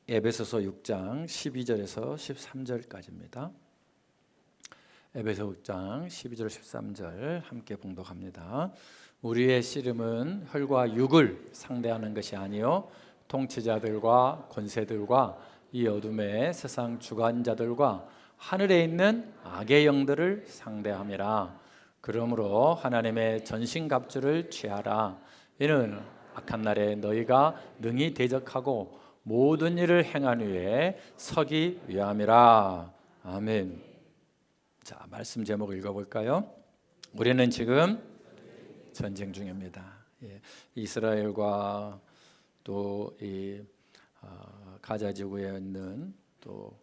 에베소서 6장 12절에서 13절까지입니다. 에베소 6장 12절 13절 함께 봉독합니다. 우리의 씨름은 혈과 육을 상대하는 것이 아니요 통치자들과 권세들과 이 어둠의 세상 주관자들과 하늘에 있는 악의 영들을 상대함이라. 그러므로 하나님의 전신갑주를 취하라. 이는 악한 날에 너희가 능히 대적하고 모든 일을 행한 후에 서기 위함이라. 아멘. 자, 말씀 제목 읽어볼까요? 우리는 지금 전쟁 중입니다. 이스라엘과 또 이 가자 지구에 있는 또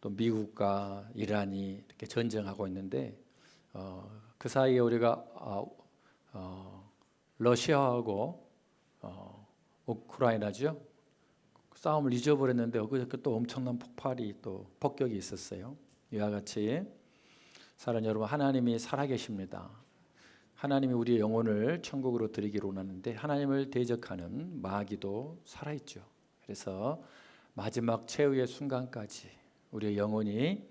미국과 이란이 이렇게 전쟁하고 있는데 그 사이에 우리가 러시아하고 우크라이나죠. 싸움을 잊어버렸는데 그저께 또 엄청난 폭발이 또 폭격이 있었어요. 이와 같이 사랑 여러분, 하나님이 살아계십니다. 하나님이 우리의 영혼을 천국으로 드리기로 하는데 하나님을 대적하는 마귀도 살아있죠. 그래서 마지막 최후의 순간까지 우리의 영혼이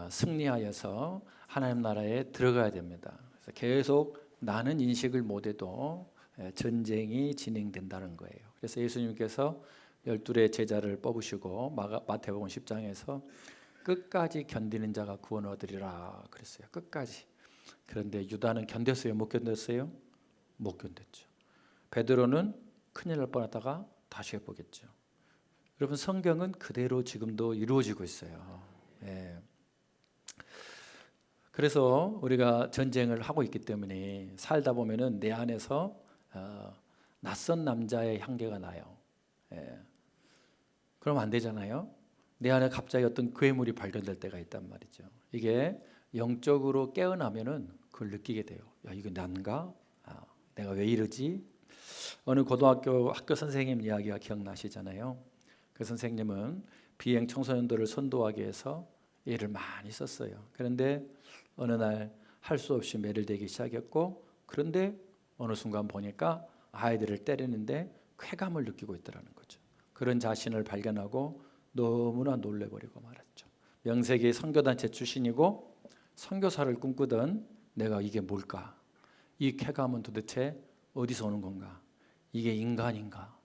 승리하여서 하나님 나라에 들어가야 됩니다. 그래서 계속 나는 인식을 못해도 전쟁이 진행된다는 거예요. 그래서 예수님께서 12의 제자를 뽑으시고 마태복음 10장에서 끝까지 견디는 자가 구원을 얻으리라 그랬어요. 끝까지. 그런데 유다는 견뎠어요? 못 견뎠어요? 못 견뎠죠. 베드로는 큰일 날 뻔하다가 다시 해보겠죠. 여러분, 성경은 그대로 지금도 이루어지고 있어요. 그래서 우리가 전쟁을 하고 있기 때문에 살다 보면은 내 안에서 낯선 남자의 향기가 나요. 그러면 안 되잖아요. 내 안에 갑자기 어떤 괴물이 발견될 때가 있단 말이죠. 이게 영적으로 깨어나면은 그걸 느끼게 돼요. 야, 이거 난가? 내가 왜 이러지? 어느 고등학교 학교 선생님 이야기가 기억나시잖아요. 그 선생님은 비행 청소년들을 선도하기 위해서 애를 많이 썼어요. 그런데 어느 날 할 수 없이 매를 대기 시작했고, 그런데 어느 순간 보니까 아이들을 때리는데 쾌감을 느끼고 있더라는 거죠. 그런 자신을 발견하고 너무나 놀래버리고 말았죠. 명색이 선교단체 출신이고 선교사를 꿈꾸던 내가 이게 뭘까? 이 쾌감은 도대체 어디서 오는 건가? 이게 인간인가?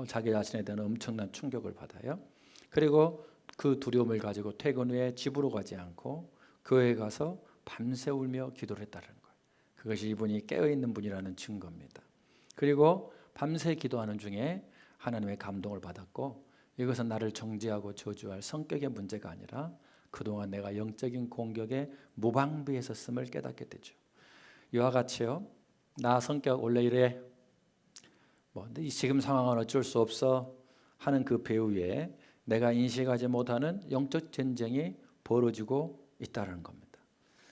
자기 자신에 대한 엄청난 충격을 받아요. 그리고 그 두려움을 가지고 퇴근 후에 집으로 가지 않고 교회에 가서 밤새 울며 기도를 했다는 거예요. 그것이 이분이 깨어있는 분이라는 증거입니다. 그리고 밤새 기도하는 중에 하나님의 감동을 받았고, 이것은 나를 정죄하고 저주할 성격의 문제가 아니라 그동안 내가 영적인 공격에 무방비했었음을 깨닫게 되죠. 이와 같이요, 나 성격 원래 이래, 이 지금 상황은 어쩔 수 없어 하는 그 배후에 내가 인식하지 못하는 영적 전쟁이 벌어지고 있다는 겁니다.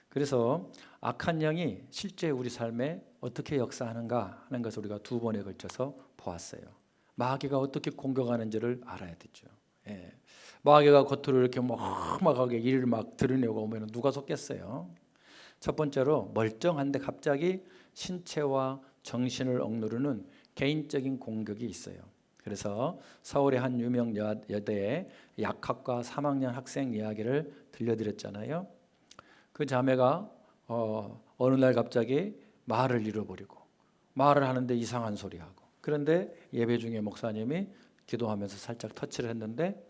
그래서 악한 영이 실제 우리 삶에 어떻게 역사하는가 하는 것을 우리가 두 번에 걸쳐서 보았어요. 마귀가 어떻게 공격하는지를 알아야 되죠. 마귀가 겉으로 이렇게 막하게 일을 막 드러내고 오면 누가 속겠어요? 첫 번째로 멀쩡한데 갑자기 신체와 정신을 억누르는 개인적인 공격이 있어요. 그래서 서울의 한 유명 여대의 약학과 3학년 학생 이야기를 들려드렸잖아요. 그 자매가 어느 날 갑자기 말을 잃어버리고 말을 하는데 이상한 소리하고, 그런데 예배 중에 목사님이 기도하면서 살짝 터치를 했는데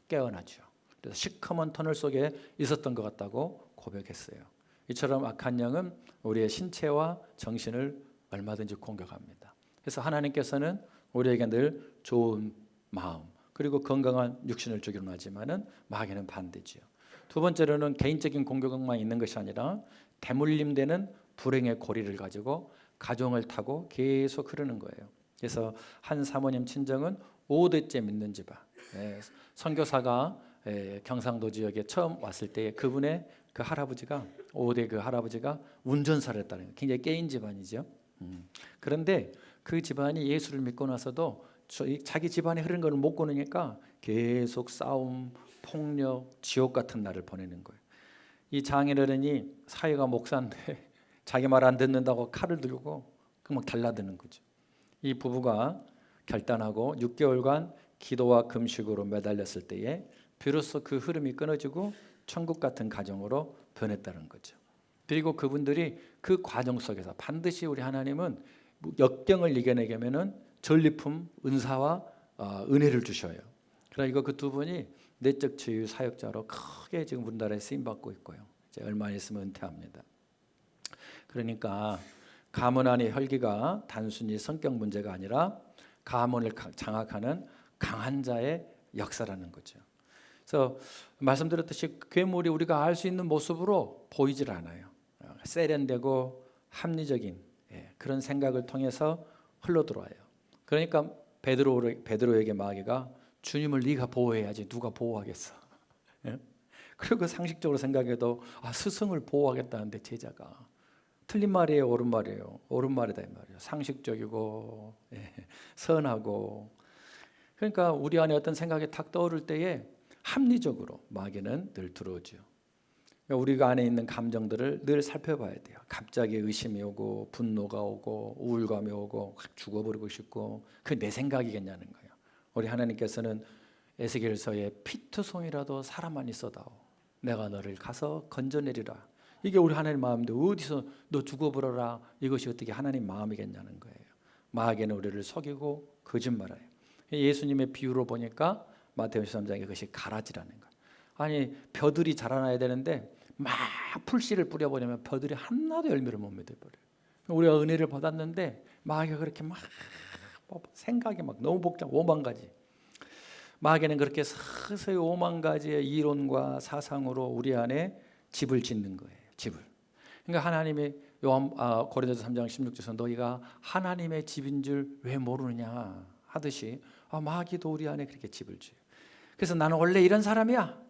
깨어나죠. 그래서 시커먼 터널 속에 있었던 것 같다고 고백했어요. 이처럼 악한 영은 우리의 신체와 정신을 얼마든지 공격합니다. 그래서 하나님께서는 우리에게 늘 좋은 마음 그리고 건강한 육신을 주기로 하지만은 마귀는 반대지요. 두 번째로는 개인적인 공격만 있는 것이 아니라 대물림되는 불행의 고리를 가지고 가정을 타고 계속 흐르는 거예요. 그래서 한 사모님 친정은 5대째 믿는 집안. 선교사가 경상도 지역에 처음 왔을 때 그분의 그 할아버지가 5대 그 할아버지가 운전사를 했다는 거예요. 굉장히 깨인 집안이죠. 그런데 그 집안이 예수를 믿고 나서도 자기 집안에 흐르는 걸 못 끊으니까 계속 싸움, 폭력, 지옥 같은 날을 보내는 거예요. 이 장인어른이 사위가 목사인데 자기 말 안 듣는다고 칼을 들고 막 달라드는 거죠. 이 부부가 결단하고 6개월간 기도와 금식으로 매달렸을 때에 비로소 그 흐름이 끊어지고 천국 같은 가정으로 변했다는 거죠. 그리고 그분들이 그 과정 속에서 반드시 우리 하나님은 역경을 이겨내게 하면은 전리품, 은사와 은혜를 주셔요. 그러나 이거 그 두 분이 내적 치유 사역자로 크게 지금 우리나라에 쓰임 받고 있고요. 이제 얼마 있으면 은퇴합니다. 그러니까 가문 안의 혈기가 단순히 성격 문제가 아니라 가문을 장악하는 강한 자의 역사라는 거죠. 그래서 말씀드렸듯이 괴물이 우리가 알 수 있는 모습으로 보이질 않아요. 세련되고 합리적인 그런 생각을 통해서 흘러들어와요. 그러니까 베드로에게 마귀가 주님을 네가 보호해야지 누가 보호하겠어. 그리고 상식적으로 생각해도 스승을 보호하겠다는데 제자가 틀린 말이에요, 옳은 말이에요? 옳은 말이다 이 말이에요. 상식적이고 선하고. 그러니까 우리 안에 어떤 생각이 탁 떠오를 때에 합리적으로 마귀는 늘 들어오죠. 그러니까 우리가 안에 있는 감정들을 늘 살펴봐야 돼요. 갑자기 의심이 오고 분노가 오고 우울감이 오고 확 죽어버리고 싶고 그게 내 생각이겠냐는 거예요. 우리 하나님께서는 에스겔서에 피투성이라도 살아만 있어다오 내가 너를 가서 건져내리라. 이게 우리 하나님 마음인데 어디서 너 죽어버려라 이것이 어떻게 하나님 마음이겠냐는 거예요. 마귀는 우리를 속이고 거짓말해요. 예수님의 비유로 보니까 마태복음 13장에 그것이 가라지라는 거예요. 아니 벼들이 자라나야 되는데 막 풀씨를 뿌려버리면 벼들이 하나도 열매를 못 맺어버려요. 우리가 은혜를 받았는데 마귀가 그렇게 막 생각이 막 너무 복잡 5만 가지. 마귀는 그렇게 서서히 5만 가지의 이론과 사상으로 우리 안에 집을 짓는 거예요. 집을. 그러니까 하나님이 고린도서 3장 16절에서 너희가 하나님의 집인 줄 왜 모르느냐 하듯이 마귀도 우리 안에 그렇게 집을 지어요. 그래서 나는 원래 이런 사람이야.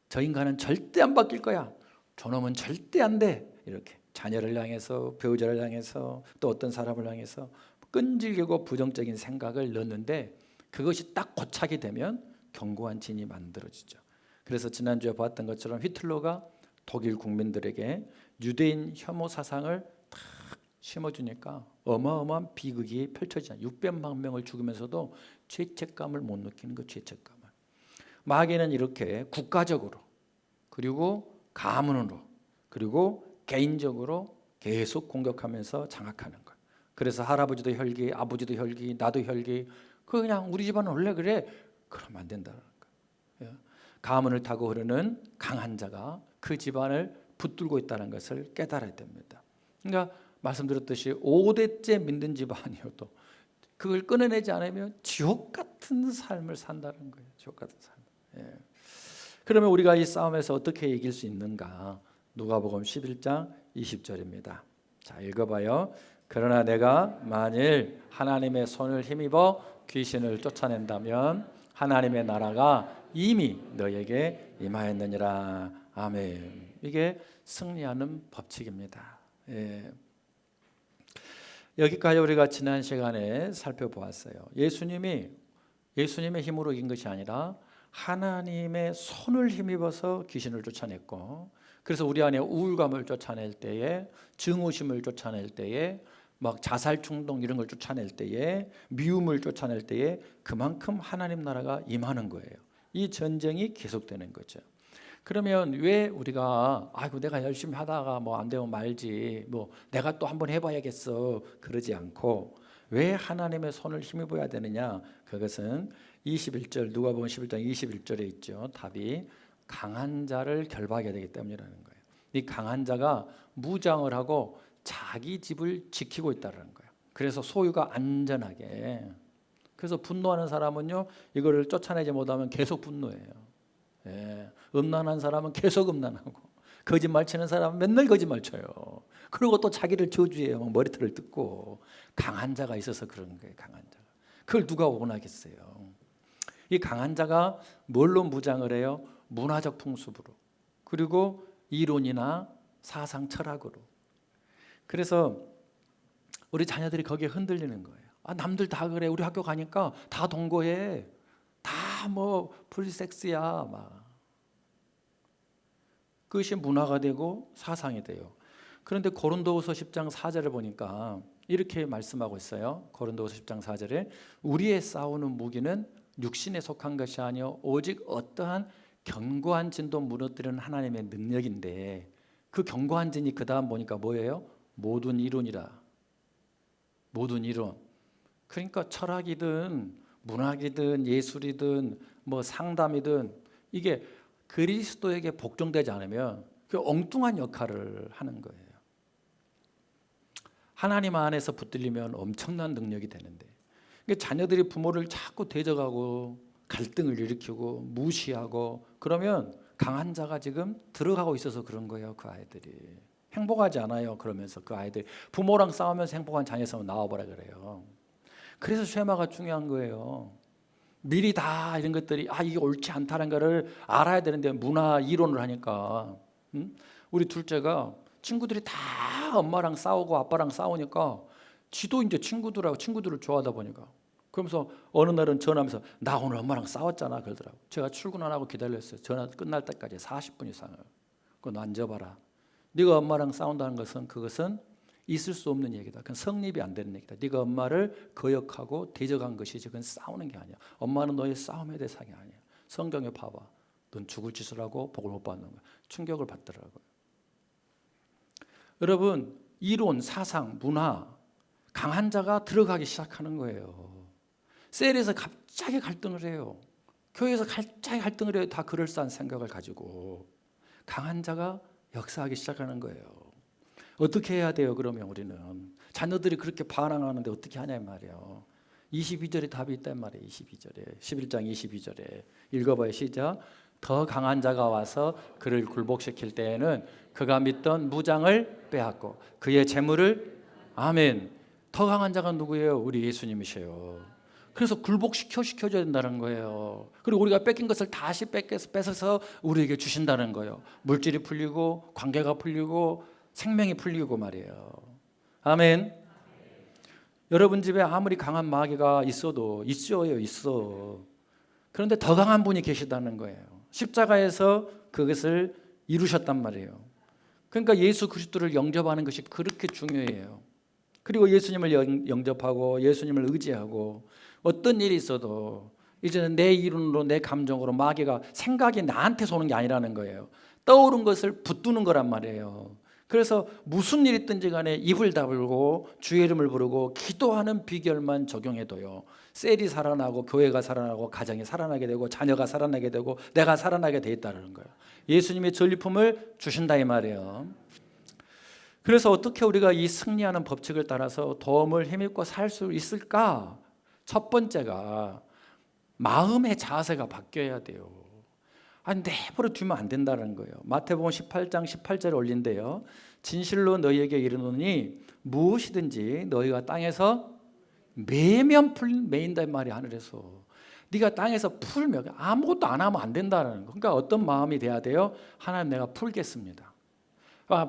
저 인간은 절대 안 바뀔 거야. 저놈은 절대 안 돼. 이렇게 자녀를 향해서 배우자를 향해서 또 어떤 사람을 향해서 끈질기고 부정적인 생각을 넣는데 그것이 딱 고착이 되면 견고한 진이 만들어지죠. 그래서 지난주에 봤던 것처럼 히틀러가 독일 국민들에게 유대인 혐오 사상을 탁 심어주니까 어마어마한 비극이 펼쳐지잖아요. 600만 명을 죽이면서도 죄책감을 못 느끼는 그 죄책감을. 마귀는 이렇게 국가적으로 그리고 가문으로 그리고 개인적으로 계속 공격하면서 장악하는 거예요. 그래서 할아버지도 혈기, 아버지도 혈기, 나도 혈기. 그냥 우리 집안은 원래 그래. 그러면 안 된다는 거예요. 가문을 타고 흐르는 강한 자가 그 집안을 붙들고 있다는 것을 깨달아야 됩니다. 그러니까 말씀드렸듯이 5대째 믿는 집안이어도 그걸 끊어내지 않으면 지옥 같은 삶을 산다는 거예요. 지옥 같은 삶. 그러면 우리가 이 싸움에서 어떻게 이길 수 있는가? 누가복음 11장 20절입니다. 자, 읽어봐요. 그러나 내가 만일 하나님의 손을 힘입어 귀신을 쫓아낸다면 하나님의 나라가 이미 너에게 임하였느니라. 아멘. 이게 승리하는 법칙입니다. 여기까지 우리가 지난 시간에 살펴보았어요. 예수님의 힘으로 이긴 것이 아니라 하나님의 손을 힘입어서 귀신을 쫓아냈고, 그래서 우리 안에 우울감을 쫓아낼 때에, 증오심을 쫓아낼 때에, 막 자살 충동 이런 걸 쫓아낼 때에, 미움을 쫓아낼 때에 그만큼 하나님 나라가 임하는 거예요. 이 전쟁이 계속되는 거죠. 그러면 왜 우리가 내가 열심히 하다가 뭐 안 되면 말지, 뭐 내가 또 한번 해봐야겠어 그러지 않고 왜 하나님의 손을 힘입어야 되느냐? 그것은 21절 누가복음 11장 21절에 있죠. 답이 강한 자를 결박해야 되기 때문이라는 거예요. 이 강한 자가 무장을 하고 자기 집을 지키고 있다는 거예요. 그래서 소유가 안전하게. 그래서 분노하는 사람은요, 이거를 쫓아내지 못하면 계속 분노해요. 음란한 사람은 계속 음란하고, 거짓말 치는 사람은 맨날 거짓말 쳐요. 그리고 또 자기를 저주해요. 머리털을 뜯고. 강한 자가 있어서 그런 거예요. 강한 자가. 그걸 누가 원하겠어요? 이 강한 자가 뭘로 무장을 해요? 문화적 풍습으로, 그리고 이론이나 사상 철학으로. 그래서 우리 자녀들이 거기에 흔들리는 거예요. 남들 다 그래. 우리 학교 가니까 다 동거해. 다 뭐 프리섹스야 막. 그것이 문화가 되고 사상이 돼요. 그런데 고린도후서 10장 4절을 보니까 이렇게 말씀하고 있어요. 고린도후서 10장 4절에 우리의 싸우는 무기는 육신에 속한 것이 아니요 오직 어떠한 견고한 진도 무너뜨리는 하나님의 능력인데, 그 견고한 진이 그 다음 보니까 뭐예요? 모든 이론이라. 모든 이론. 그러니까 철학이든 문학이든 예술이든 뭐 상담이든 이게 그리스도에게 복종되지 않으면 그 엉뚱한 역할을 하는 거예요. 하나님 안에서 붙들리면 엄청난 능력이 되는데, 자녀들이 부모를 자꾸 대적하고 갈등을 일으키고 무시하고 그러면 강한 자가 지금 들어가고 있어서 그런 거예요. 그 아이들이 행복하지 않아요. 그러면서 그 아이들이 부모랑 싸우면서 행복한 자녀에서 나와보라 그래요. 그래서 쉐마가 중요한 거예요. 미리 다 이런 것들이 이게 옳지 않다는 것을 알아야 되는데 문화 이론을 하니까 우리 둘째가 친구들이 다 엄마랑 싸우고 아빠랑 싸우니까 지도 이제 친구들을 좋아하다 보니까, 그러면서 어느 날은 전화하면서 나 오늘 엄마랑 싸웠잖아 그러더라고. 제가 출근 안 하고 기다렸어요. 전화 끝날 때까지 40분 이상을. 그거 앉아봐라. 네가 엄마랑 싸운다는 것은 그것은 있을 수 없는 얘기다. 그건 성립이 안 되는 얘기다. 네가 엄마를 거역하고 대적한 것이지 그건 싸우는 게 아니야. 엄마는 너의 싸움의 대상이 아니야. 성경에 봐봐. 넌 죽을 짓을 하고 복을 못 받는 거야. 충격을 받더라고요. 여러분, 이론, 사상, 문화, 강한 자가 들어가기 시작하는 거예요. 셀에서 갑자기 갈등을 해요. 교회에서 갑자기 갈등을 해요. 다 그럴싸한 생각을 가지고 강한 자가 역사하기 시작하는 거예요. 어떻게 해야 돼요? 그러면 우리는 자녀들이 그렇게 반항하는데 어떻게 하냐 말이에요. 22절에 답이 있단 말이에요. 22절에 11장 22절에 읽어봐요. 시작. 더 강한 자가 와서 그를 굴복시킬 때에는 그가 믿던 무장을 빼앗고 그의 재물을, 아멘. 더 강한 자가 누구예요? 우리 예수님이세요. 그래서 굴복시켜줘야 된다는 거예요. 그리고 우리가 뺏긴 것을 다시 뺏어서 우리에게 주신다는 거예요. 물질이 풀리고 관계가 풀리고 생명이 풀리고 말이에요. 아멘. 여러분 집에 아무리 강한 마귀가 있어도 있어. 그런데 더 강한 분이 계시다는 거예요. 십자가에서 그것을 이루셨단 말이에요. 그러니까 예수 그리스도를 영접하는 것이 그렇게 중요해요. 그리고 예수님을 영접하고 예수님을 의지하고 어떤 일이 있어도 이제는 내 이론으로 내 감정으로 마귀가 생각이 나한테 쏘는 게 아니라는 거예요. 떠오른 것을 붙드는 거란 말이에요. 그래서 무슨 일이 있든지 간에 입을 다물고 주의 이름을 부르고 기도하는 비결만 적용해도요, 셀이 살아나고 교회가 살아나고 가정이 살아나게 되고 자녀가 살아나게 되고 내가 살아나게 돼 있다는 거예요. 예수님의 전리품을 주신다 이 말이에요. 그래서 어떻게 우리가 이 승리하는 법칙을 따라서 도움을 힘입고 살 수 있을까? 첫 번째가 마음의 자세가 바뀌어야 돼요. 내버려 두면 안 된다는 거예요. 마태복음 18장 18절에 올린대요. 진실로 너희에게 이르노니 무엇이든지 너희가 땅에서 매면 매인다 이 말이 하늘에서. 네가 땅에서 풀면 아무것도 안 하면 안 된다는 거. 그러니까 어떤 마음이 돼야 돼요? 하나님 내가 풀겠습니다.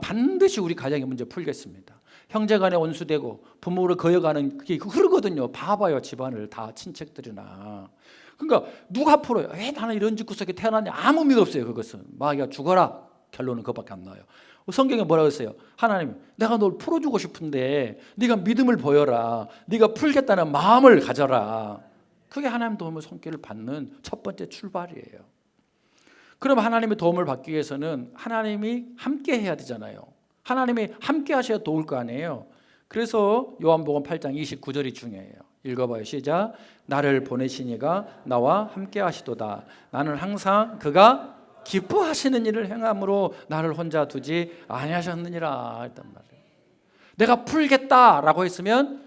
반드시 우리 가정의 문제 풀겠습니다. 형제간에 원수되고 부모를 거역하는 그게 흐르거든요. 봐봐요 집안을 다 친척들이나. 그러니까 누가 풀어요? 왜 나는 이런 집 구석에 태어났냐? 아무 의미가 없어요. 그것은 마귀가 죽어라. 결론은 그것밖에 안 나와요. 성경에 뭐라고 했어요? 하나님 내가 널 풀어주고 싶은데 네가 믿음을 보여라. 네가 풀겠다는 마음을 가져라. 그게 하나님 도움을 손길을 받는 첫 번째 출발이에요. 그럼 하나님의 도움을 받기 위해서는 하나님이 함께 해야 되잖아요. 하나님이 함께 하셔야 도울 거 아니에요. 그래서 요한복음 8장 29절이 중요해요. 읽어봐요. 시작. 나를 보내신 이가 나와 함께 하시도다. 나는 항상 그가 기뻐하시는 일을 행함으로 나를 혼자 두지 아니하셨느니라 했단 말이에요. 내가 풀겠다라고 했으면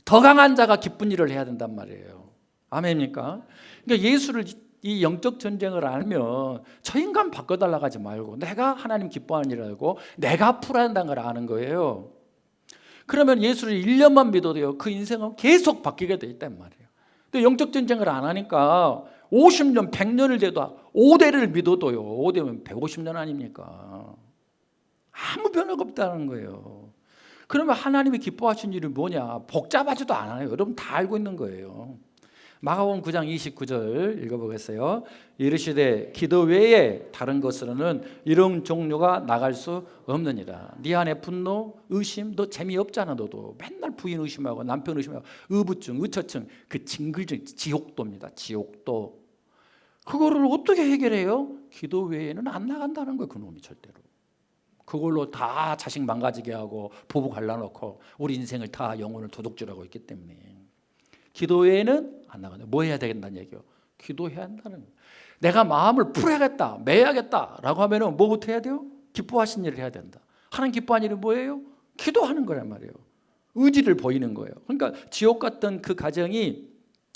더 강한 자가 기쁜 일을 해야 된단 말이에요. 아멘입니까? 그러니까 예수를 이 영적 전쟁을 알면 저 인간 바꿔달라고 하지 말고 내가 하나님 기뻐하는 일을 알고 내가 풀어야 한다는 걸 아는 거예요. 그러면 예수를 1년만 믿어도요 그 인생은 계속 바뀌게 돼 있단 말이에요. 근데 영적 전쟁을 안 하니까 50년 100년을 돼도 5대를 믿어도요 5대면 150년 아닙니까? 아무 변화가 없다는 거예요. 그러면 하나님이 기뻐하신 일이 뭐냐? 복잡하지도 않아요. 여러분 다 알고 있는 거예요. 마가복음 9장 29절 읽어보겠어요. 이르시되 기도 외에 다른 것으로는 이런 종류가 나갈 수 없느니라. 네 안에 분노, 의심, 너 재미없잖아. 너도 맨날 부인 의심하고 남편 의심하고 의부증, 의처증, 그 징글증, 지옥도입니다. 지옥도. 그거를 어떻게 해결해요? 기도 외에는 안 나간다는 거예요. 그놈이 절대로. 그걸로 다 자식 망가지게 하고 부부 갈라놓고 우리 인생을 다 영혼을 도둑질하고 있기 때문에 기도 외에는 안 나간다. 뭐 해야 되겠다는 얘기요? 기도해야 한다는 거예요. 내가 마음을 풀어야겠다, 매야겠다라고 하면은 뭐부터 해야 돼요? 기뻐하신 일을 해야 된다. 하나님 기뻐하는 일은 뭐예요? 기도하는 거란 말이에요. 의지를 보이는 거예요. 그러니까 지옥 같던 그 가정이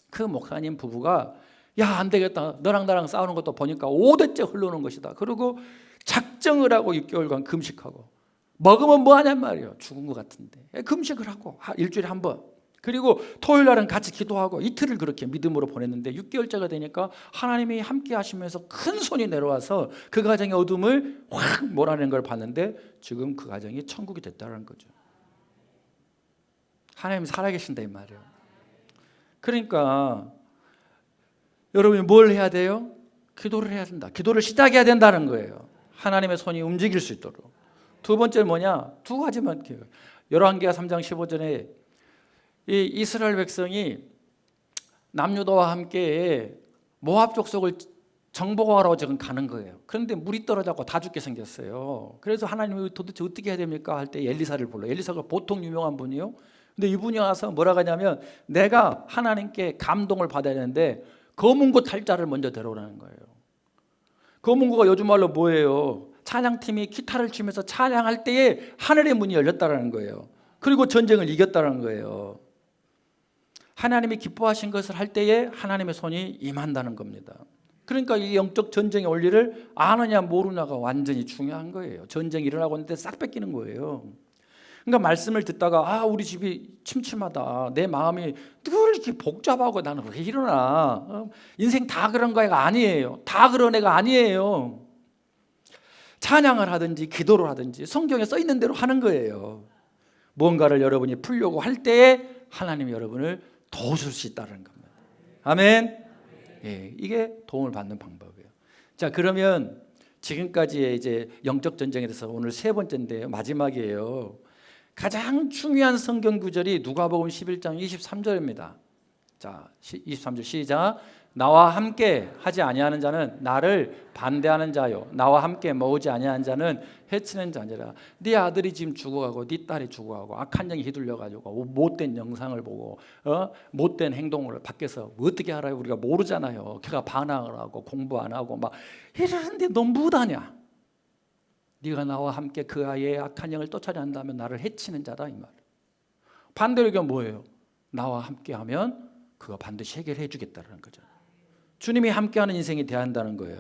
그 목사님 부부가 야, 안 되겠다. 너랑 나랑 싸우는 것도 보니까 5대째 흘러오는 것이다. 그리고 작정을 하고 6개월간 금식하고 먹으면 뭐 하냔 말이에요. 죽은 것 같은데 금식을 하고 일주일에 한 번. 그리고 토요일 날은 같이 기도하고 이틀을 그렇게 믿음으로 보냈는데 6개월째가 되니까 하나님이 함께 하시면서 큰 손이 내려와서 그 가정의 어둠을 확 몰아내는 걸 봤는데 지금 그 가정이 천국이 됐다는 거죠. 하나님이 살아계신다 이 말이에요. 그러니까 여러분이 뭘 해야 돼요? 기도를 해야 된다. 기도를 시작해야 된다는 거예요. 하나님의 손이 움직일 수 있도록. 두 번째는 뭐냐? 두 가지만 기억해요. 열왕기하 3장 15절에 이 이스라엘 백성이 남유다와 함께 모압 족속을 정복하러 지금 가는 거예요. 그런데 물이 떨어져서 다 죽게 생겼어요. 그래서 하나님이 도대체 어떻게 해야 됩니까? 할 때 엘리사를 불러요. 엘리사가 보통 유명한 분이요. 근데 이분이 와서 뭐라고 하냐면 내가 하나님께 감동을 받아야 되는데 검은고 탈자를 먼저 데려오라는 거예요. 검은고가 요즘 말로 뭐예요? 찬양팀이 기타를 치면서 찬양할 때에 하늘의 문이 열렸다는 거예요. 그리고 전쟁을 이겼다는 거예요. 하나님이 기뻐하신 것을 할 때에 하나님의 손이 임한다는 겁니다. 그러니까 이 영적 전쟁의 원리를 아느냐 모르냐가 완전히 중요한 거예요. 전쟁이 일어나고 있는데 싹 뺏기는 거예요. 그러니까 말씀을 듣다가 우리 집이 침침하다. 내 마음이 늘 이렇게 복잡하고 나는 왜 이러나. 인생 다 그런 거가 아니에요. 다 그런 애가 아니에요. 찬양을 하든지 기도를 하든지 성경에 써 있는 대로 하는 거예요. 뭔가를 여러분이 풀려고 할 때에 하나님이 여러분을 도우실 수 있다는 겁니다. 아멘. 예, 이게 도움을 받는 방법이에요. 자, 그러면 지금까지의 이제 영적 전쟁에 대해서 오늘 세 번째인데요, 마지막이에요. 가장 중요한 성경 구절이 누가복음 11장 23절입니다. 자, 23절 시작. 나와 함께 하지 아니하는 자는 나를 반대하는 자요, 나와 함께 모으지 아니하는 자는 해치는 자니라. 네 아들이 지금 죽어가고 네 딸이 죽어가고 악한 영이 휘둘려가지고 못된 영상을 보고 못된 행동을 밖에서 어떻게 알아요? 우리가 모르잖아요. 걔가 반항을 하고 공부 안 하고 막 이러는데 너 무다냐? 네가 나와 함께 그 아이의 악한 영을 쫓아낸다면 나를 해치는 자다 이 말. 반대로 이게 뭐예요? 나와 함께하면 그거 반드시 해결해 주겠다는 거죠. 주님이 함께하는 인생이 돼야 한다는 거예요.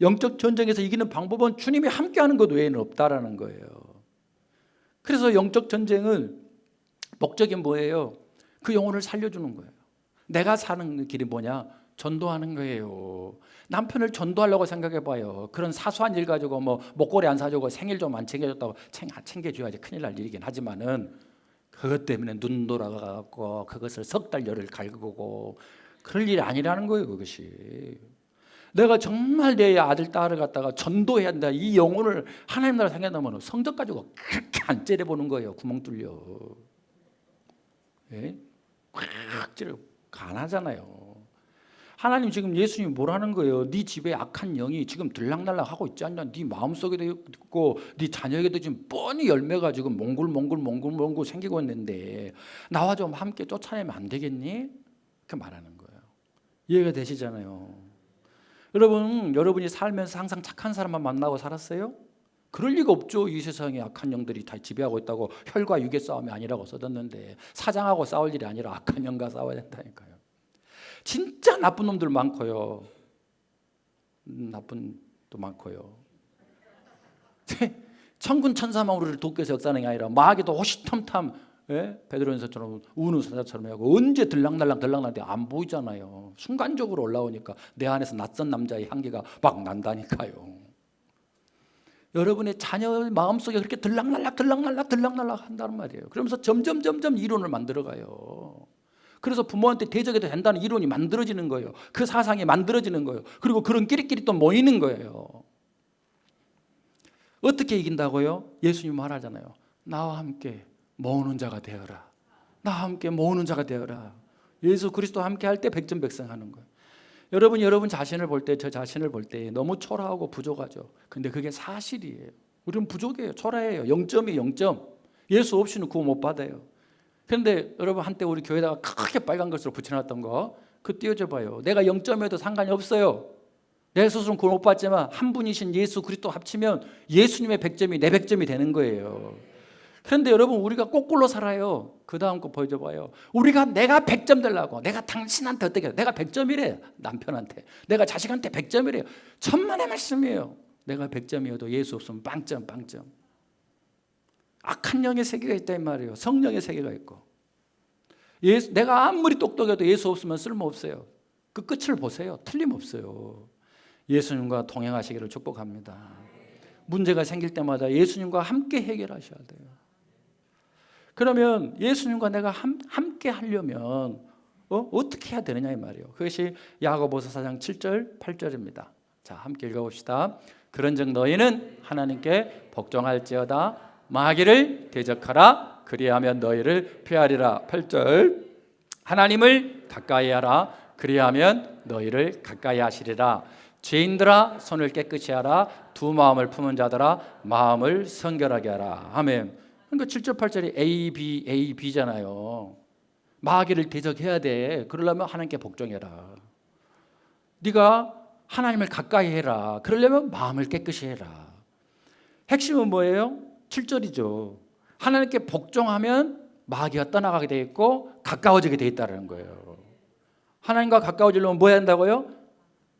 영적 전쟁에서 이기는 방법은 주님이 함께하는 것 외에는 없다라는 거예요. 그래서 영적 전쟁은 목적이 뭐예요? 그 영혼을 살려주는 거예요. 내가 사는 길이 뭐냐? 전도하는 거예요. 남편을 전도하려고 생각해봐요. 그런 사소한 일 가지고 뭐 목걸이 안 사주고 생일 좀 안 챙겨줬다고 챙겨줘야지 큰일 날 일이긴 하지만은 그것 때문에 눈 돌아가고 그것을 석 달 열을 갈구고 그럴 일이 아니라는 거예요. 그것이 내가 정말 내 아들 딸을 갖다가 전도해야 한다, 이 영혼을 하나님 나라 생각하면 성적 가지고 그렇게 안 째려보는 거예요. 구멍 뚫려. 예? 꽉 찌르 가난하잖아요. 하나님 지금 예수님이 뭐라는 거예요? 네 집에 악한 영이 지금 들락날락 하고 있지 않냐? 네 마음속에도 있고 네 자녀에게도 지금 뻔히 열매가 지금 몽글몽글 생기고 있는데 나와 좀 함께 쫓아내면 안 되겠니? 그렇게 말하는 거예요. 이해가 되시잖아요. 여러분이 살면서 항상 착한 사람만 만나고 살았어요? 그럴 리가 없죠. 이 세상에 악한 영들이 다 지배하고 있다고. 혈과 육의 싸움이 아니라고 써졌는데 사장하고 싸울 일이 아니라 악한 영과 싸워야 된다니까요. 진짜 나쁜 놈들 많고요. 나쁜 도 많고요. 천군 천사만 우리를 돕기 위해서 역사하는 게 아니라 마귀도 호시탐탐, 베드로전서처럼 우는 사자처럼 하고 언제 들락날락 안 보이잖아요. 순간적으로 올라오니까 내 안에서 낯선 남자의 향기가 막 난다니까요. 여러분의 자녀 마음속에 그렇게 들락날락 한다는 말이에요. 그러면서 점점 이론을 만들어가요. 그래서 부모한테 대적해도 된다는 이론이 만들어지는 거예요. 그 사상이 만들어지는 거예요. 그리고 그런 끼리끼리 또 모이는 거예요. 어떻게 이긴다고요? 예수님 말하잖아요. 나와 함께 모으는 자가 되어라. 나와 함께 모으는 자가 되어라. 예수 그리스도와 함께 할 때 백전백승하는 거예요. 여러분 자신을 볼 때, 저 자신을 볼 때 너무 초라하고 부족하죠. 근데 그게 사실이에요. 우리는 부족해요. 초라해요. 0점이 0점. 예수 없이는 구원 못 받아요. 그런데 여러분 한때 우리 교회다가 크게 빨간 것으로 붙여놨던 거 그거 띄워줘 봐요. 내가 0점에도 상관이 없어요. 내 스스로는 구원 못 받지만 한 분이신 예수 그리스도 합치면 예수님의 100점이 내 100점이 되는 거예요. 그런데 여러분 우리가 거꾸로 살아요. 그 다음 거 보여줘 봐요. 우리가 내가 100점 되려고 내가 당신한테 어떻게 해요? 내가 100점이래 남편한테. 내가 자식한테 100점이래요. 천만의 말씀이에요. 내가 100점이어도 예수 없으면 빵점 빵점. 악한 영의 세계가 있다 이 말이에요. 성령의 세계가 있고. 내가 아무리 똑똑해도 예수 없으면 쓸모없어요. 그 끝을 보세요. 틀림없어요. 예수님과 동행하시기를 축복합니다. 문제가 생길 때마다 예수님과 함께 해결하셔야 돼요. 그러면 예수님과 내가 함께 하려면 어떻게 해야 되느냐 이 말이에요. 그것이 야고보서 4장 7절 8절입니다. 자, 함께 읽어봅시다. 그런즉 너희는 하나님께 복종할지어다 마귀를 대적하라 그리하면 너희를 피하리라. 8절 하나님을 가까이 하라 그리하면 너희를 가까이 하시리라. 죄인들아 손을 깨끗이 하라 두 마음을 품은 자들아 마음을 성결하게 하라. 아멘. 그러니까 7절 8절이 A, B잖아요. 마귀를 대적해야 돼. 그러려면 하나님께 복종해라. 네가 하나님을 가까이 해라. 그러려면 마음을 깨끗이 해라. 핵심은 뭐예요? 7절이죠. 하나님께 복종하면 마귀가 떠나가게 돼 있고 가까워지게 돼 있다는 거예요. 하나님과 가까워지려면 뭐 해야 된다고요?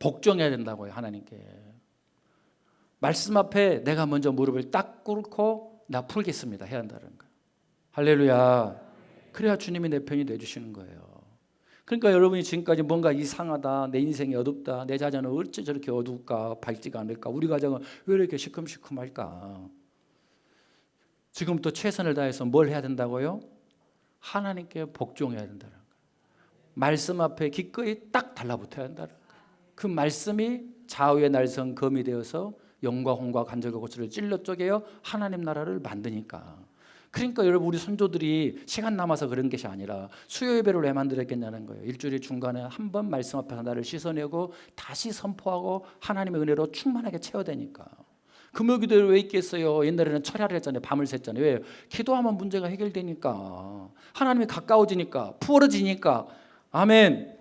복종해야 된다고요. 하나님께. 말씀 앞에 내가 먼저 무릎을 딱 꿇고 나 풀겠습니다 해야 한다는 거예요. 할렐루야. 그래야 주님이 내 편이 돼주시는 거예요. 그러니까 여러분이 지금까지 뭔가 이상하다, 내 인생이 어둡다, 내 자녀는 어찌 저렇게 어두울까, 밝지가 않을까, 우리 가정은 왜 이렇게 시큼시큼할까. 지금부터 최선을 다해서 뭘 해야 된다고요? 하나님께 복종해야 된다는 거예요. 말씀 앞에 기꺼이 딱 달라붙어야 한다는 거예요. 그 말씀이 좌우의 날선 검이 되어서 영과 혼과 관절과 고추를 찔러 쪼개어 하나님 나라를 만드니까. 그러니까 여러분 우리 선조들이 시간 남아서 그런 것이 아니라 수요 예배를 왜 만들었겠냐는 거예요. 일주일 중간에 한 번 말씀 앞에서 나를 씻어내고 다시 선포하고 하나님의 은혜로 충만하게 채워대니까. 금요기도에 왜 있겠어요? 옛날에는 철야를 했잖아요. 밤을 샜잖아요. 왜? 기도하면 문제가 해결되니까. 하나님이 가까워지니까 푸어지니까. 아멘.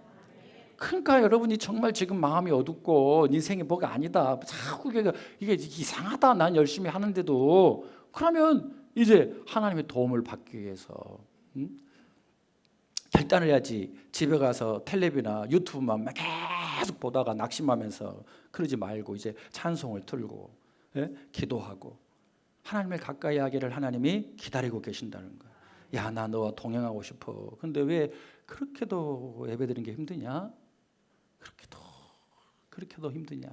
그러니까 여러분이 정말 지금 마음이 어둡고 인생이 뭐가 아니다. 자꾸 이게 이상하다. 난 열심히 하는데도. 그러면 이제 하나님의 도움을 받기 위해서 결단을 해야지. 집에 가서 텔레비나 유튜브만 계속 보다가 낙심하면서 그러지 말고 이제 찬송을 틀고 기도하고 하나님을 가까이 하기를 하나님이 기다리고 계신다는 거예요. 야, 나 너와 동행하고 싶어. 근데 왜 그렇게도 예배드리는 게 힘드냐? 그렇게도 힘드냐?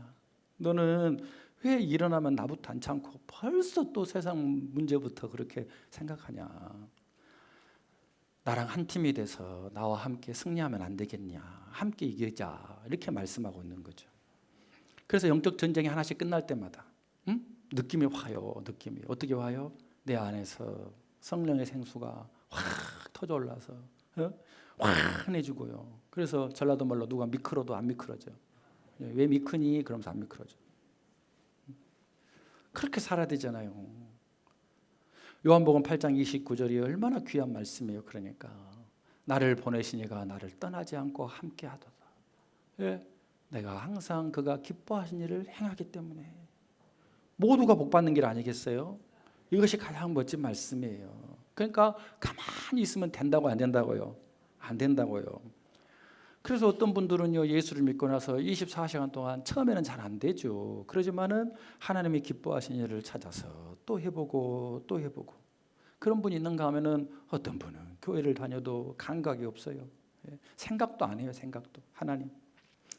너는 왜 일어나면 나부터 안 참고 벌써 또 세상 문제부터 그렇게 생각하냐? 나랑 한 팀이 돼서 나와 함께 승리하면 안 되겠냐? 함께 이기자. 이렇게 말씀하고 있는 거죠. 그래서 영적 전쟁이 하나씩 끝날 때마다 느낌이 와요. 느낌이 어떻게 와요? 내 안에서 성령의 생수가 확 터져 올라서 환해지고요. 그래서 전라도 말로 누가 미끄러도 안 미끄러져. 왜 미끄니? 그러면서 안 미끄러져. 그렇게 살아야 되잖아요. 요한복음 8장 29절이 얼마나 귀한 말씀이에요. 그러니까 나를 보내시니가 나를 떠나지 않고 함께 하도다. 예? 내가 항상 그가 기뻐하신 일을 행하기 때문에 모두가 복받는 길 아니겠어요? 이것이 가장 멋진 말씀이에요. 그러니까 가만히 있으면 된다고 안 된다고요? 안 된다고요. 그래서 어떤 분들은요 예수를 믿고 나서 24시간 동안 처음에는 잘 안 되죠. 그러지만은 하나님이 기뻐하신 일을 찾아서 또 해보고 또 해보고 그런 분이 있는가 하면은 어떤 분은 교회를 다녀도 감각이 없어요. 생각도 안 해요. 생각도 하나님.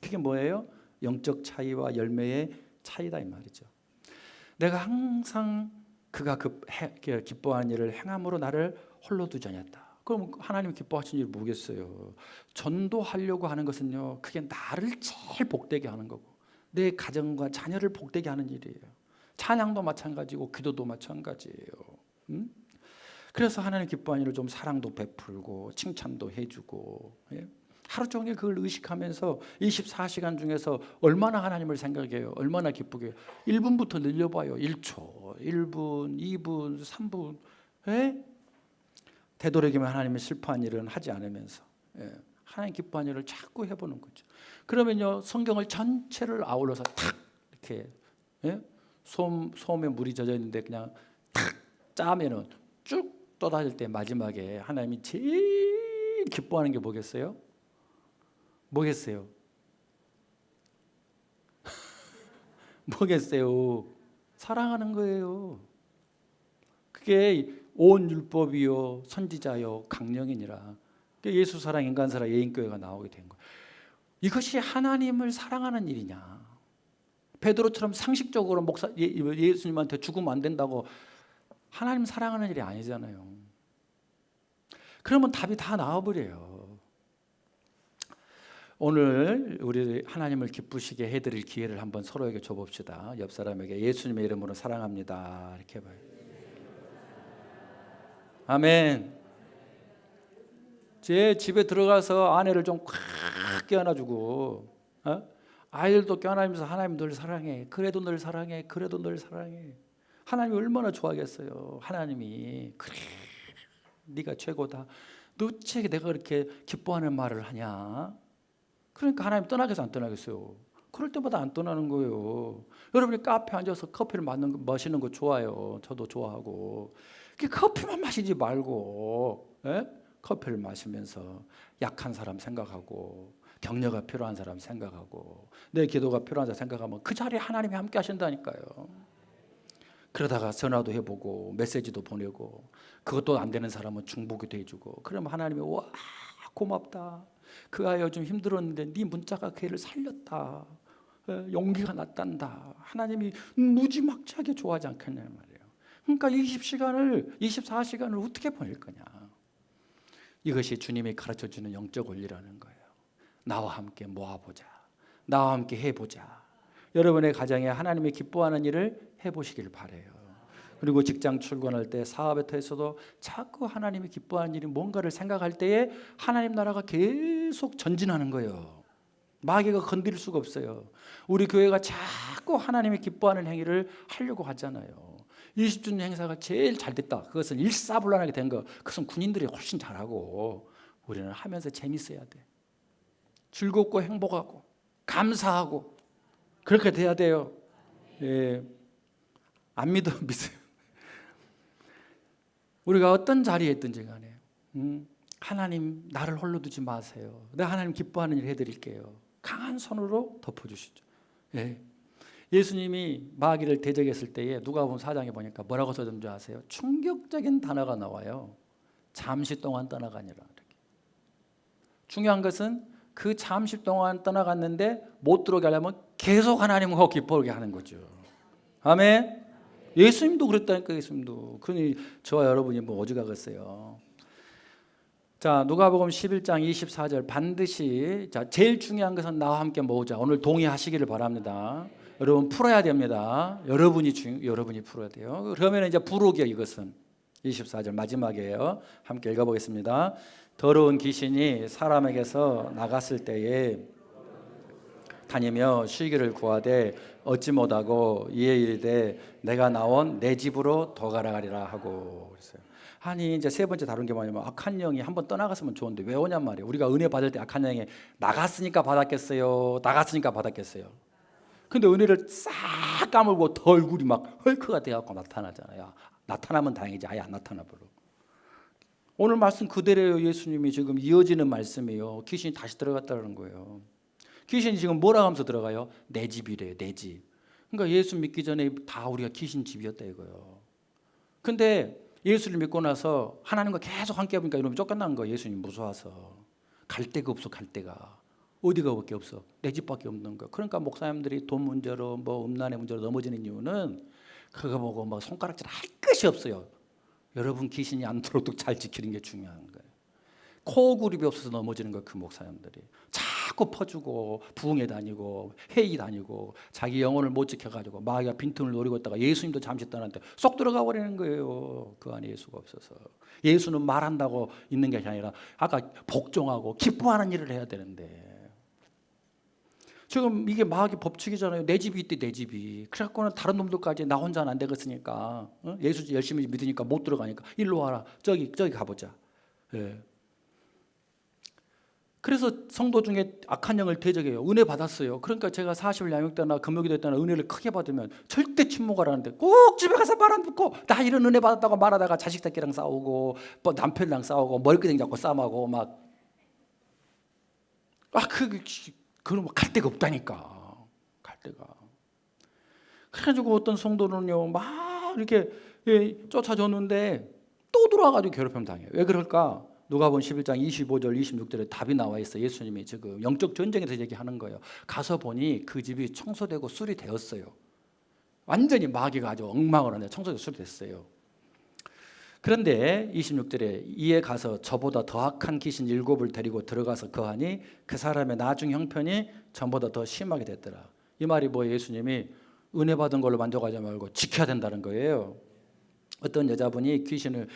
그게 뭐예요? 영적 차이와 열매의 차이다 이 말이죠. 내가 항상 그가 기뻐하는 일을 행함으로 나를 홀로 두지 않았다. 그럼 하나님 기뻐하시는 일이 뭐겠어요? 전도하려고 하는 것은요, 그게 나를 제일 복되게 하는 거고 내 가정과 자녀를 복되게 하는 일이에요. 찬양도 마찬가지고 기도도 마찬가지예요. 음? 그래서 하나님 기뻐하는 일을 좀 사랑도 베풀고 칭찬도 해주고, 예? 하루 종일 그걸 의식하면서 24시간 중에서 얼마나 하나님을 생각해요. 얼마나 기쁘게 1분부터 늘려봐요. 1초, 1분, 2분, 3분. 예? 되도록이면 하나님의 슬퍼한 일은 하지 않으면서, 예, 하나님 기뻐한 일을 자꾸 해보는 거죠. 그러면요, 성경을 전체를 아울러서 탁 이렇게, 예? 소음에 물이 젖어 있는데 그냥 탁 짜면은 쭉 떠다닐 때 마지막에 하나님이 제일 기뻐하는 게 뭐겠어요? 뭐겠어요? 뭐겠어요? 사랑하는 거예요. 그게 온 율법이요 선지자요 강령이니라. 예수 사랑 인간 사랑 예인교회가 나오게 된 거예요. 이것이 하나님을 사랑하는 일이냐? 베드로처럼 상식적으로 예수님한테 죽으면 안 된다고 하나님 사랑하는 일이 아니잖아요. 그러면 답이 다 나와버려요. 오늘 우리 하나님을 기쁘시게 해드릴 기회를 한번 서로에게 줘봅시다. 옆 사람에게 예수님의 이름으로 사랑합니다 이렇게 해봐요. 아멘. 제 집에 들어가서 아내를 좀 꽉 껴안아주고, 아이들도 껴안으면서 하나님 늘 사랑해. 그래도 늘 사랑해. 그래도 늘 사랑해. 하나님이 얼마나 좋아하겠어요. 하나님이 그래 네가 최고다. 도대체 내가 그렇게 기뻐하는 말을 하냐? 그러니까 하나님 떠나겠어 안 떠나겠어요? 그럴 때마다 안 떠나는 거예요. 여러분이 카페에 앉아서 커피를 마시는 거 좋아요. 저도 좋아하고. 커피만 마시지 말고, 예? 커피를 마시면서 약한 사람 생각하고 격려가 필요한 사람 생각하고 내 기도가 필요한 사람 생각하면 그 자리에 하나님이 함께 하신다니까요. 그러다가 전화도 해보고 메시지도 보내고 그것도 안 되는 사람은 중보기도 해주고 그러면 하나님이 와 고맙다. 그 아이가 좀 힘들었는데 네 문자가 그 애를 살렸다. 용기가 났단다. 하나님이 무지막지하게 좋아하지 않겠냐 말이에요. 그러니까 24시간을 어떻게 보낼 거냐. 이것이 주님이 가르쳐주는 영적 원리라는 거예요. 나와 함께 모아보자. 나와 함께 해보자. 여러분의 가정에 하나님이 기뻐하는 일을 해보시길 바라요. 그리고 직장 출근할 때 사업에서도 자꾸 하나님이 기뻐하는 일이 뭔가를 생각할 때에 하나님 나라가 계속 전진하는 거예요. 마귀가 건드릴 수가 없어요. 우리 교회가 자꾸 하나님이 기뻐하는 행위를 하려고 하잖아요. 20주년 행사가 제일 잘 됐다. 그것은 일사불란하게 된 거. 그것은 군인들이 훨씬 잘하고 우리는 하면서 재밌어야 돼. 즐겁고 행복하고 감사하고 그렇게 돼야 돼요. 예. 안 믿어 믿어요. 우리가 어떤 자리에 있든지 간에 하나님 나를 홀로 두지 마세요. 내가 하나님 기뻐하는 일 해드릴게요. 강한 손으로 덮어주시죠. 예. 예수님이 마귀를 대적했을 때에 누가복음 4장에 보니까 뭐라고 써진 줄 아세요? 충격적인 단어가 나와요. 잠시 동안 떠나가니라. 이렇게. 중요한 것은 그 잠시 동안 떠나갔는데 못 들어오게 하려면 계속 하나님과 기뻐하게 하는 거죠. 아멘. 예수님도 그랬다니까. 예수님도. 그러니 저와 여러분이 뭐 어지가겠어요. 자, 누가복음 11장 24절 반드시 자 제일 중요한 것은 나와 함께 모으자. 오늘 동의하시기를 바랍니다. 여러분 풀어야 됩니다. 여러분이 풀어야 돼요. 그러면 이제 부록이요. 이것은 24절 마지막이에요. 함께 읽어보겠습니다. 더러운 귀신이 사람에게서 나갔을 때에 다니며 쉬기를 구하되 얻지 못하고 이에 이르되 내가 나온 내 집으로 돌아가리라 하고 그랬어요. 아니 이제 세 번째 다룬 게 뭐냐면 악한 영이 한번 떠나갔으면 좋은데 왜 오냔 말이에요. 우리가 은혜 받을 때 악한 영이 나갔으니까 받았겠어요? 나갔으니까 받았겠어요? 근데 은혜를 싹 까물고 더 얼굴이 막 헐크가 돼갖고 나타나잖아요. 나타나면 다행이지 아예 안 나타나버려. 오늘 말씀 그대로예요. 예수님이 지금 이어지는 말씀이에요. 귀신이 다시 들어갔다는 거예요. 귀신이 지금 뭐라 하면서 들어가요? 내 집이래요. 내 집. 그러니까 예수 믿기 전에 다 우리가 귀신 집이었다 이거예요. 근데 예수를 믿고 나서 하나님과 계속 함께 해보니까 이러면 쫓겨난 거예요. 예수님 무서워서. 갈 데가 없어. 갈 데가. 어디가 밖에 없어. 내 집밖에 없는 거야. 그러니까 목사님들이 돈 문제로 뭐 음란의 문제로 넘어지는 이유는 그거 보고 막 손가락질 할 것이 없어요. 여러분 귀신이 안 들어오도록 잘 지키는 게 중요한 거예요. 코그룹이 없어서 넘어지는 거예요. 그 목사님들이 자꾸 퍼주고 부흥회 다니고 회의 다니고 자기 영혼을 못 지켜가지고 마귀가 빈틈을 노리고 있다가 예수님도 잠시 떠났는데 쏙 들어가 버리는 거예요. 그 안에 예수가 없어서. 예수는 말한다고 있는 게 아니라 아까 복종하고 기뻐하는 일을 해야 되는데 지금 이게 마귀 법칙이잖아요. 내 집이 있대, 내 집이. 그래갖고는 다른 놈들까지 나 혼자는 안 되겠으니까 예수 열심히 믿으니까 못 들어가니까 일로 와라, 저기 가보자. 예. 그래서 성도 중에 악한 영을 대적해요. 은혜 받았어요. 그러니까 제가 40일 양육 때나 금요기도 때나 은혜를 크게 받으면 절대 침묵하라는데 꼭 집에 가서 말 안 듣고 나 이런 은혜 받았다고 말하다가 자식 새끼랑 싸우고 뭐 남편이랑 싸우고 머리끄댕이 잡고 싸움하고 막 그럼 갈 데가 없다니까. 갈 데가. 그래가지고 어떤 성도는요 막 이렇게 쫓아줬는데 또 들어와가지고 괴롭힘 당해요. 왜 그럴까? 누가복음 11장 25절 26절에 답이 나와 있어요. 예수님이 지금 영적 전쟁에서 얘기하는 거예요. 가서 보니 그 집이 청소되고 수리되었어요. 완전히 마귀가 아주 엉망을 하는데 청소되고 수리됐어요. 그런데 26절에 이에 가서 저보다 더 악한 귀신 7을 데리고 들어가서 거하니 그 사람의 나중 형편이 전보다 더 심하게 됐더라. 이 말이 뭐예요? 예수님이 은혜 받은 걸로 만족하지 말고 지켜야 된다는 거예요. 어떤 여자분이 귀신을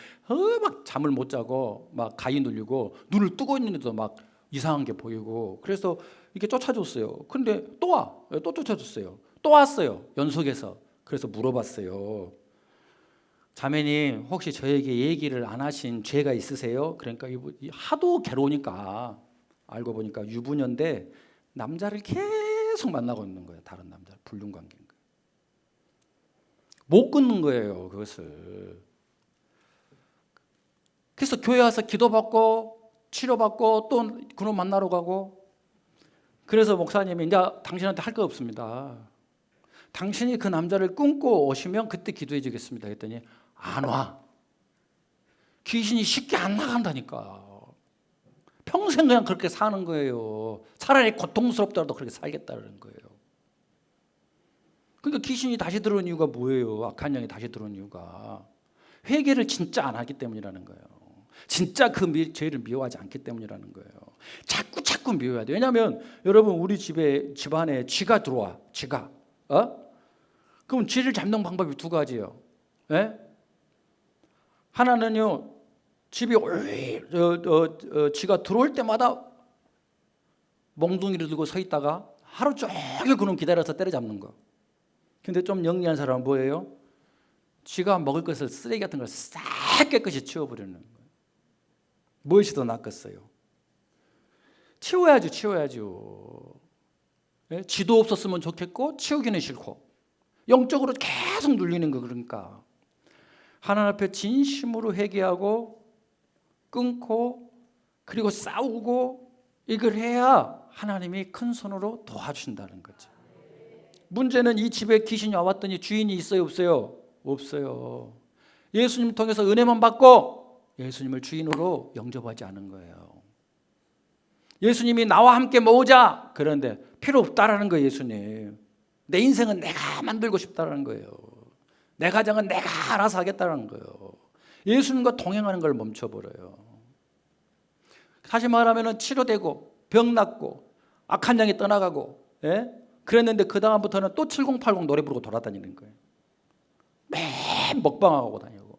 막 잠을 못 자고 막 가위 눌리고 눈을 뜨고 있는데도 막 이상한 게 보이고 그래서 이렇게 쫓아줬어요. 근데 또 쫓아줬어요. 또 왔어요. 연속해서. 그래서 물어봤어요. 자매님 혹시 저에게 얘기를 안 하신 죄가 있으세요? 그러니까 하도 괴로우니까 알고 보니까 유부녀인데 남자를 계속 만나고 있는 거예요. 다른 남자를. 불륜관계인 거예요. 못 끊는 거예요. 그것을. 그래서 교회 와서 기도받고 치료받고 또 그놈 만나러 가고 그래서 목사님이 이제 당신한테 할 거 없습니다. 당신이 그 남자를 끊고 오시면 그때 기도해 주겠습니다. 했더니 안 와. 귀신이 쉽게 안 나간다니까. 평생 그냥 그렇게 사는 거예요. 차라리 고통스럽더라도 그렇게 살겠다는 거예요. 그러니까 귀신이 다시 들어온 이유가 뭐예요? 악한 영이 다시 들어온 이유가 회개를 진짜 안 하기 때문이라는 거예요. 진짜 그 죄를 미워하지 않기 때문이라는 거예요. 자꾸 미워해야 돼요. 왜냐하면 여러분 우리 집안에 쥐가 들어와. 쥐가. 그럼 쥐를 잡는 방법이 두 가지예요. 예? 하나는요. 집이 쥐가 들어올 때마다 몽둥이를 들고 서 있다가 하루 종일 그놈 기다려서 때려잡는 거. 근데 좀 영리한 사람은 뭐예요? 쥐가 먹을 것을 쓰레기 같은 걸 싹 깨끗이 치워버리는 거예요. 무엇이 더 낫겠어요? 치워야죠. 예? 쥐도 없었으면 좋겠고 치우기는 싫고 영적으로 계속 눌리는 거. 그러니까 하나님 앞에 진심으로 회개하고 끊고 그리고 싸우고 이걸 해야 하나님이 큰 손으로 도와주신다는 거죠. 문제는 이 집에 귀신이 와봤더니 주인이 있어요? 없어요? 없어요. 예수님 통해서 은혜만 받고 예수님을 주인으로 영접하지 않은 거예요. 예수님이 나와 함께 모으자 그런데 필요 없다라는 거예요. 예수님 내 인생은 내가 만들고 싶다라는 거예요. 내 가정은 내가 알아서 하겠다는 거예요. 예수님과 동행하는 걸 멈춰버려요. 다시 말하면 치료되고 병 낫고 악한 영이 떠나가고 그랬는데 그 다음부터는 또 7080 노래 부르고 돌아다니는 거예요. 매일 먹방하고 다니고.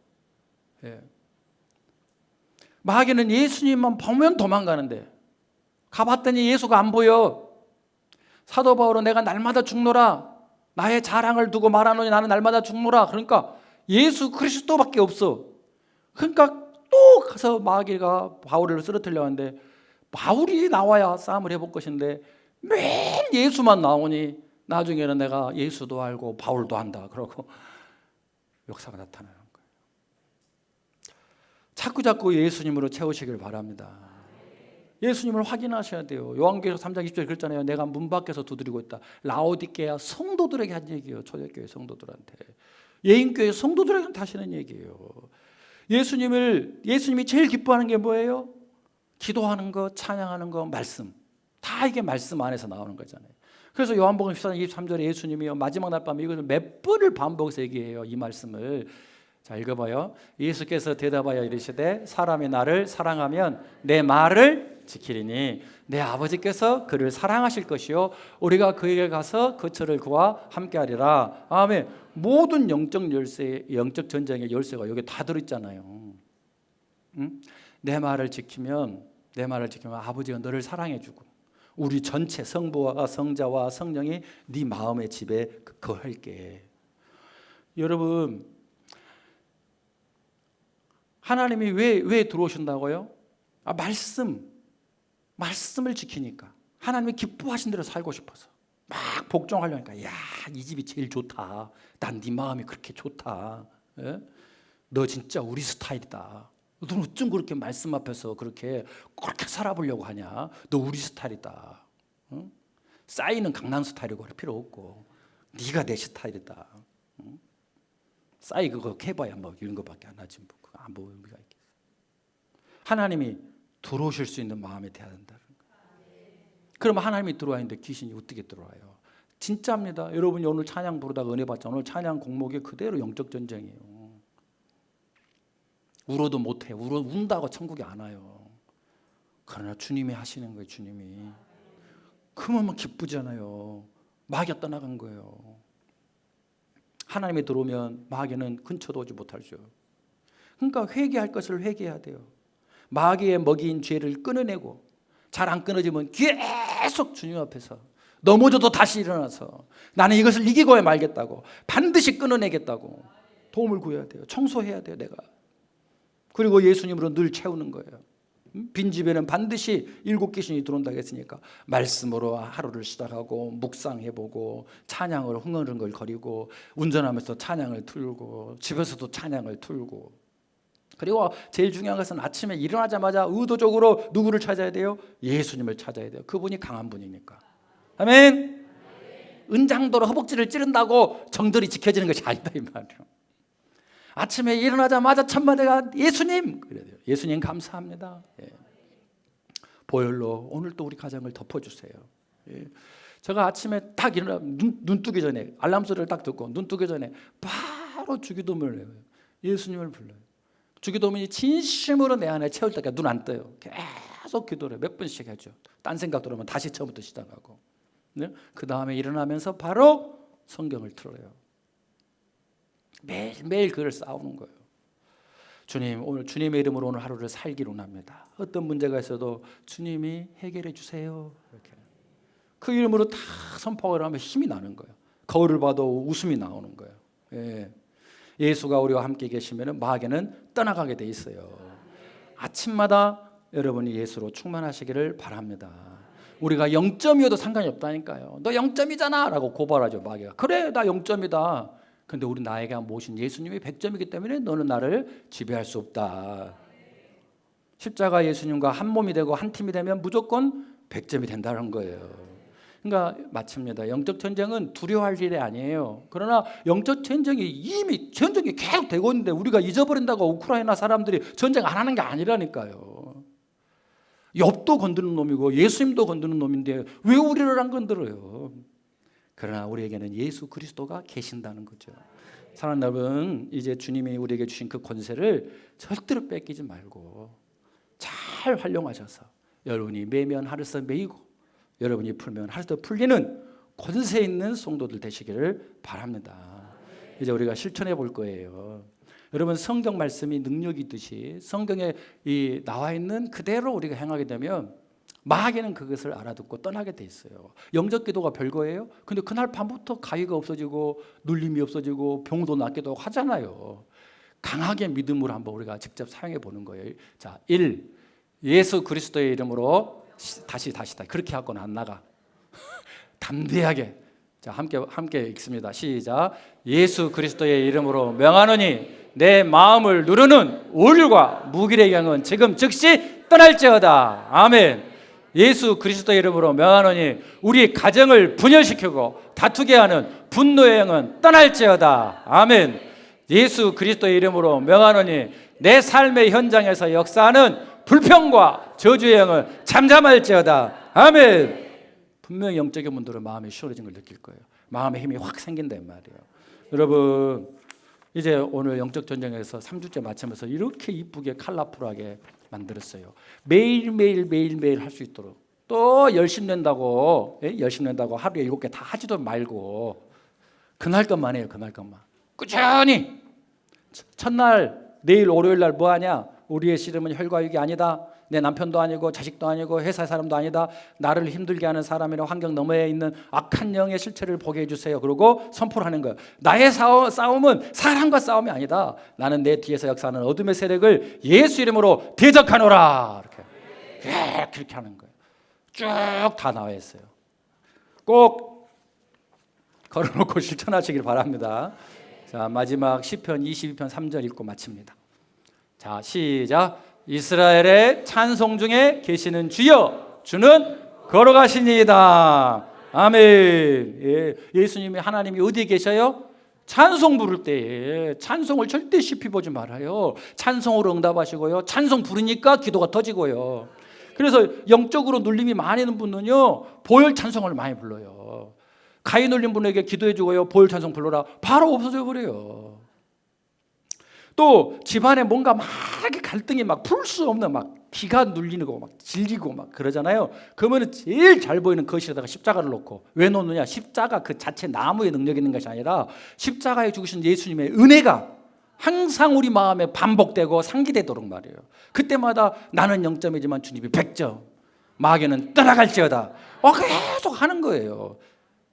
마귀는 예수님만 보면 도망가는데 가봤더니 예수가 안 보여. 사도 바울은 내가 날마다 죽노라. 나의 자랑을 두고 말하노니 나는 날마다 죽노라. 그러니까 예수 그리스도밖에 없어. 그러니까 또 가서 마귀가 바울을 쓰러뜨리려 하는데 바울이 나와야 싸움을 해볼 것인데 매일 예수만 나오니 나중에는 내가 예수도 알고 바울도 안다 그러고 역사가 나타나는 거예요. 자꾸 예수님으로 채우시길 바랍니다. 예수님을 확인하셔야 돼요. 요한계시록 3장 20절에 그랬잖아요. 내가 문 밖에서 두드리고 있다. 라오디게아 성도들에게 한 얘기예요. 초대교회 성도들한테. 예인교회 성도들에게 하시는 얘기예요. 예수님이 제일 기뻐하는 게 뭐예요? 기도하는 거, 찬양하는 거, 말씀. 다 이게 말씀 안에서 나오는 거잖아요. 그래서 요한복음 14장 23절에 예수님이 마지막 날 밤에 이걸 몇 번을 반복해서 얘기해요. 이 말씀을. 자, 읽어봐요. 예수께서 대답하여 이르시되 사람이 나를 사랑하면 내 말을 지키리니 내 아버지께서 그를 사랑하실 것이요 우리가 그에게 가서 그 처를 그와 함께하리라. 아멘. 모든 영적 열쇠, 영적 전쟁의 열쇠가 여기 다 들어있잖아요. 응? 내 말을 지키면 아버지가 너를 사랑해주고 우리 전체 성부와 성자와 성령이 네 마음의 집에 거할게. 여러분, 하나님이 왜 들어오신다고요? 말씀을 지키니까. 하나님이 기뻐하신 대로 살고 싶어서 막 복종하려니까. 야, 이 집이 제일 좋다. 난 네 마음이 그렇게 좋다. 예? 너 진짜 우리 스타일이다. 너 어쩜 그렇게 말씀 앞에서 그렇게 살아보려고 하냐. 너 우리 스타일이다. 응? 싸이는 강남 스타일이고 그럴 필요 없고 네가 내 스타일이다. 응? 싸이 그거 해봐야 뭐 이런 거밖에 안 하지. 뭐 의미가 있겠어. 하나님이 들어오실 수 있는 마음에 돼야 된다는 거예요. 그러면 하나님이 들어와 있는데 귀신이 어떻게 들어와요? 진짜입니다. 여러분이 오늘 찬양 부르다가 은혜 받자. 오늘 찬양 공목이 그대로 영적 전쟁이에요. 울어도 못해. 운다고 천국에 안 와요. 그러나 주님이 하시는 거예요. 주님이. 그러면 막 기쁘잖아요. 마귀가 떠나간 거예요. 하나님이 들어오면 마귀는 근처도 오지 못하죠. 그러니까 회개할 것을 회개해야 돼요. 마귀의 먹이인 죄를 끊어내고 잘 안 끊어지면 계속 주님 앞에서 넘어져도 다시 일어나서 나는 이것을 이기고야 말겠다고 반드시 끊어내겠다고 도움을 구해야 돼요. 청소해야 돼요. 내가. 그리고 예수님으로 늘 채우는 거예요. 빈집에는 반드시 7귀신이 들어온다고 했으니까 말씀으로 하루를 시작하고 묵상해보고 찬양을 흥얼흥얼거리고 운전하면서 찬양을 틀고 집에서도 찬양을 틀고 그리고 제일 중요한 것은 아침에 일어나자마자 의도적으로 누구를 찾아야 돼요? 예수님을 찾아야 돼요. 그분이 강한 분이니까. 아멘. 은장도로 허벅지를 찌른다고 정들이 지켜지는 것이 아니다 이 말이에요. 아침에 일어나자마자 첫 마디가 예수님 그래야 돼요. 예수님 감사합니다. 예. 보혈로 오늘 또 우리 가정을 덮어주세요. 예. 제가 아침에 딱 일어나 눈 뜨기 전에 알람 소리를 딱 듣고 눈 뜨기 전에 바로 주기도문을 해요. 예수님을 불러요. 주기도문이 진심으로 내 안에 채울 때까지 눈 안 떠요. 계속 기도를 몇 번씩 하죠. 딴 생각 들어오면 다시 처음부터 시작하고. 네? 그 다음에 일어나면서 바로 성경을 틀어요. 매일매일 그걸 싸우는 거예요. 주님, 오늘 주님의 이름으로 오늘 하루를 살기로 합니다. 어떤 문제가 있어도 주님이 해결해 주세요. 이렇게. 그 이름으로 다 선포를 하면 힘이 나는 거예요. 거울을 봐도 웃음이 나오는 거예요. 예. 예수가 우리와 함께 계시면 마귀는 떠나가게 돼 있어요. 아침마다 여러분이 예수로 충만하시기를 바랍니다. 우리가 0점이어도 상관이 없다니까요. 너 0점이잖아 라고 고발하죠. 마귀가. 그래 나 0점이다. 근데 우리 나에게 모신 예수님이 100점이기 때문에 너는 나를 지배할 수 없다. 십자가 예수님과 한 몸이 되고 한 팀이 되면 무조건 100점이 된다는 거예요. 그러니까 마칩니다. 영적 전쟁은 두려워할 일이 아니에요. 그러나 영적 전쟁이 이미 전쟁이 계속 되고 있는데 우리가 잊어버린다고 우크라이나 사람들이 전쟁 안 하는 게 아니라니까요. 욥도 건드는 놈이고 예수님도 건드는 놈인데 왜 우리를 안 건드려요? 그러나 우리에게는 예수 그리스도가 계신다는 거죠. 사랑하는 여러분, 이제 주님이 우리에게 주신 그 권세를 절대로 뺏기지 말고 잘 활용하셔서 여러분이 매면 하루서 매이고 여러분이 풀면 하루서 풀리는 권세 있는 성도들 되시기를 바랍니다. 이제 우리가 실천해 볼 거예요. 여러분, 성경 말씀이 능력이 있듯이 성경에 나와 있는 그대로 우리가 행하게 되면 마귀는 그것을 알아듣고 떠나게 돼 있어요. 영적 기도가 별거예요. 근데 그날 밤부터 가위가 없어지고 눌림이 없어지고 병도 낫기도 하잖아요. 강하게 믿음으로 한번 우리가 직접 사용해 보는 거예요. 자, 1. 예수 그리스도의 이름으로 다시 그렇게 하고는 안 나가. 담대하게. 자, 함께 읽습니다. 시작. 예수 그리스도의 이름으로 명하노니 내 마음을 누르는 우울과 무기력함은 지금 즉시 떠날지어다. 아멘. 예수 그리스도의 이름으로 명하노니 우리 가정을 분열시키고 다투게 하는 분노의 영은 떠날지어다. 아멘. 예수 그리스도의 이름으로 명하노니 내 삶의 현장에서 역사하는 불평과 저주의 영은 잠잠할지어다. 아멘. 분명히 영적인 분들은 마음이 시원해진 걸 느낄 거예요. 마음의 힘이 확 생긴다 이 말이에요. 여러분, 이제 오늘 영적 전쟁에서 3주째 마치면서 이렇게 이쁘게 컬러풀하게 만들었어요. 매일매일 할 수 있도록. 또 열심 낸다고 하루에 7개 다 하지도 말고 그날 것만 해요. 그날 것만 꾸준히. 첫날 내일 월요일 날 뭐 하냐? 우리의 씨름은 혈과 육이 아니다. 내 남편도 아니고 자식도 아니고 회사 사람도 아니다. 나를 힘들게 하는 사람이나 환경 너머에 있는 악한 영의 실체를 보게 해주세요. 그리고 선포를 하는 거예요. 나의 싸움은 사람과 싸움이 아니다. 나는 내 뒤에서 역사하는 어둠의 세력을 예수 이름으로 대적하노라. 그렇게 하는 거예요. 쭉 다 나와 있어요. 꼭 걸어놓고 실천하시길 바랍니다. 자, 마지막 시편 22편 3절 읽고 마칩니다. 자, 시작. 이스라엘의 찬송 중에 계시는 주여, 주는 걸어가시니이다. 아멘. 예수님이, 하나님이 어디에 계셔요? 찬송 부를 때에 찬송을 절대 쉽게 보지 말아요. 찬송으로 응답하시고요. 찬송 부르니까 기도가 터지고요. 그래서 영적으로 눌림이 많이 있는 분은요, 보혈 찬송을 많이 불러요. 가위 눌린 분에게 기도해 주고요, 보혈 찬송 불러라, 바로 없어져 버려요. 또 집안에 뭔가 막 갈등이 막 풀 수 없는 막 기가 눌리는 거 막 질리고 막 그러잖아요. 그러면 제일 잘 보이는 거실에다가 십자가를 놓고, 왜 놓느냐? 십자가 그 자체 나무의 능력이 있는 것이 아니라 십자가에 죽으신 예수님의 은혜가 항상 우리 마음에 반복되고 상기되도록 말이에요. 그때마다 나는 0점이지만 주님이 100점, 마귀는 떠나갈지어다. 계속 하는 거예요.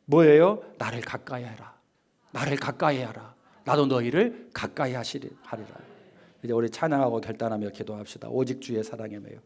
뭐예요? 나를 가까이 해라. 나를 가까이 하라. 나도 너희를 가까이 하리라. 이제 우리 찬양하고 결단하며 기도합시다. 오직 주의 사랑에 매여.